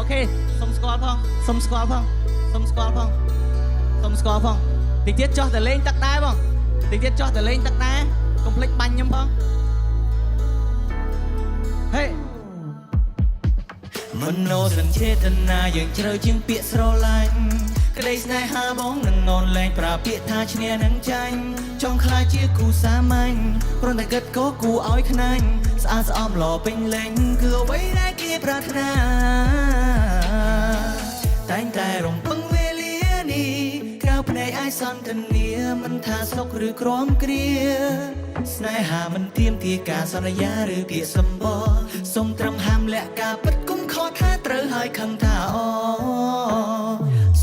ok xong score phong xong score phong xong score phong xong score phong tiếng tiết cho từ lên tắc đá phong tiếng tiết cho từ lên tắc đá complex banh nhâm phong hey មនោសញ្ចេតនាយើងជ្រៅជាងពាក្យស្រឡាញ់ក្តីស្នេហាបងនឹងងនលែងប្រើពាក្យថាឈ្នះនឹងចាញ់ចង់ខ្លាចជាគូសាមញ្ញគ្រាន់តែគិតក៏គូឲ្យខ្នាញ់ស្អាតស្អំល្អពេញលេងគឺអ្វីដែលគេប្រាថ្នាតែងតែរំពឹងវេលានេះក្រៅភ្នែកឲ្យសន្ទនាមិនថាសុខឬក្រំគ្រាស្នេហាមិនទាមទារការសន្យាឬពាក្យសម្បល់សូមត្រឹមហាមលក្ខការពិតគុំខកថាត្រូវហើយខឹងថាអូ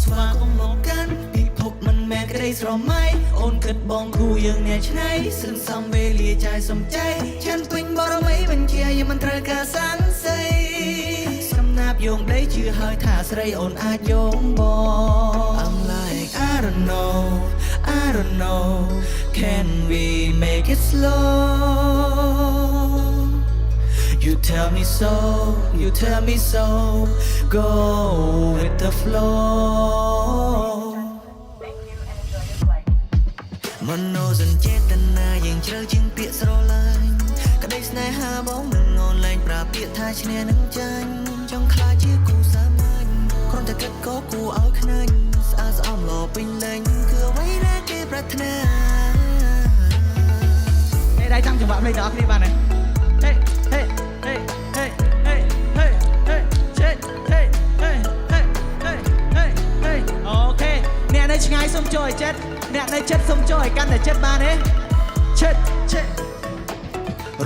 ស្វាគមន៍មកកាន់ពិភពមិនមែនក្តីស្រមៃអូនគិតបងគូយើងអ្នកឆ្នៃសន្សំវេលាចាយសំចៃចិនពេញបរមីបញ្ជាយើងមិនត្រូវការសង្ស័យសំណាបយងដីជឿហើយថាស្រីអូនអាចយងបង I'm like I don't know I don't know can we make it slow You tell me so, you tell me so, go with the flow មនោសញ្ចេតនាយើងជ្រៅជាងពាក្យស្រឡាញ់ក្តីស្នេហាបងនឹងងនលែងប្រើពាក្យថាឈ្នះនឹងចាញ់ចង់ខ្លាចជាគូសាមញ្ញគ្រាន់តែគិតក៏គូឲ្យខ្នាញ់ស្អាតស្អំល្អពេញលេងគឺអ្វីដែលគេប្រាថ្នានេះដៃចាំចង្វាក់ភ្លេងដល់គ្នាបានហើយហេនៅឆ្ងាយសុំចូលឲ្យចិត្តអ្នកនៅចិត្តសុំចូលឲ្យកាន់តែចិត្តបានទេចិត្ត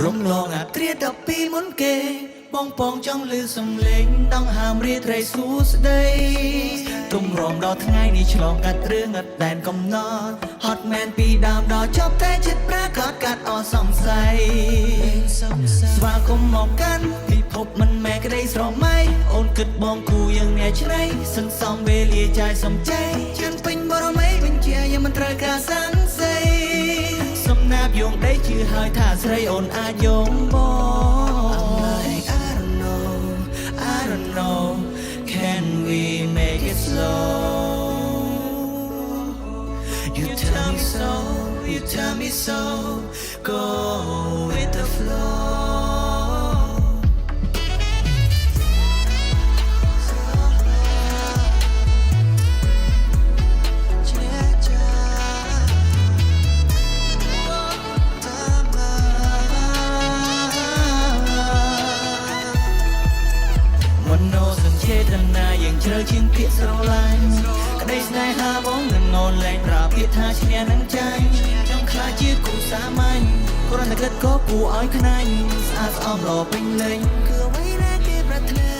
រំលងអាត្រា12មុនគេបងពងចង់លឺសំឡេងដងហាមរាត្រីសួស្ដីទុំរំដល់ថ្ងៃនេះឆ្លងកាត់រឿងអត់ដែនកំណត់ហត់មែនពីដើមដល់ចប់តែចិត្តប្រាកដកាត់អស់សង្ស័យស្វាគមន៍មកកាន់ពិភពមិនមែនក្តីស្រមៃអូនគិតបងគូយើងអ្នកឆ្នៃសន្សំវេលាចាយសំចៃចិនពេញបរមីបញ្ជាយើងមិនត្រូវការសង្ស័យសំណាបយងដីជឿហើយថាស្រីអូនអាចយងបង I don't know can we make it slow You tell me so You tell me so go with the flow ជ្រៅជាងពាក្យស្រឡាញ់ក្តីស្នេហាបងនឹងងនលែងប្រើពាក្យថាឈ្នះនឹងចាញ់ចង់ខ្លាចជាគូសាមញ្ញគ្រាន់តែគិតក៏គូឲ្យខ្នាញ់ស្អាតស្អំល្អពេញលេងគឺអ្វីដែលគេប្រាថ្នា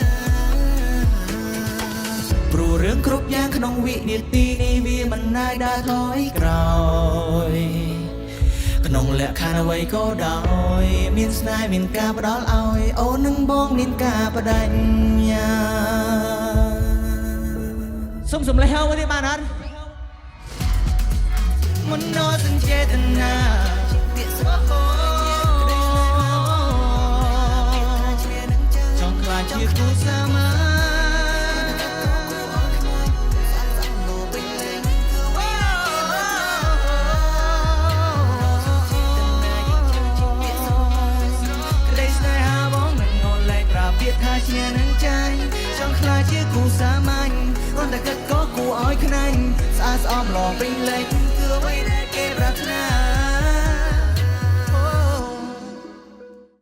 ព្រោះរឿងគ្រប់យ៉ាងក្នុងវិនាទីនេះវាមិនណាយដើរថយក្រោយក្នុងលក្ខខណ្ឌអ្វីក៏ដោយមានស្នេហ៍មានការផ្ដល់ឲ្យអូននឹងបងមានការបដិញ្ញាសុំសំឡេងហៅមកទៀតបានអត់មនោសញ្ចេតនាពាក្យស្រពោចង់ខ្លាចជាគូសាមញ្ញថាឈ្នះនឹងចាញ់ចង់ខ្លាចជាគូសាមញ្ញគ្រាន់តែគិតក៏គូឲ្យខ្នាញ់ស្អាតស្អំល្អពេញលេញ